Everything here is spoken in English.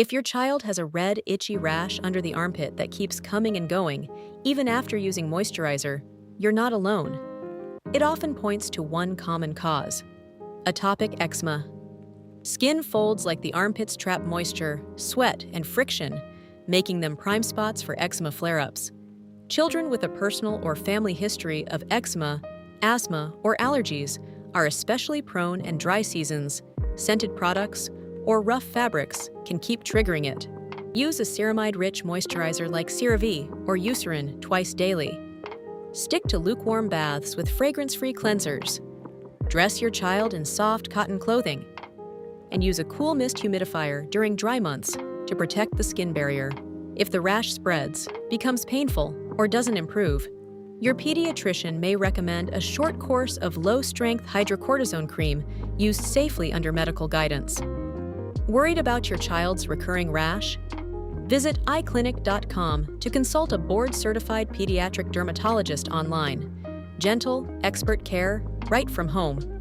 If your child has a red, itchy rash under the armpit that keeps coming and going, even after using moisturizer, you're not alone. It often points to one common cause: atopic eczema. Skin folds like the armpits trap moisture, sweat, and friction, making them prime spots for eczema flare-ups. Children with a personal or family history of eczema, asthma, or allergies are especially prone, and dry seasons, scented products, or rough fabrics can keep triggering it. Use a ceramide-rich moisturizer like CeraVe or Eucerin twice daily. Stick to lukewarm baths with fragrance-free cleansers. Dress your child in soft cotton clothing. And use a cool mist humidifier during dry months to protect the skin barrier. If the rash spreads, becomes painful, or doesn't improve, your pediatrician may recommend a short course of low-strength hydrocortisone cream used safely under medical guidance. Worried about your child's recurring rash? Visit iCliniq.com to consult a board-certified pediatric dermatologist online. Gentle, expert care right from home.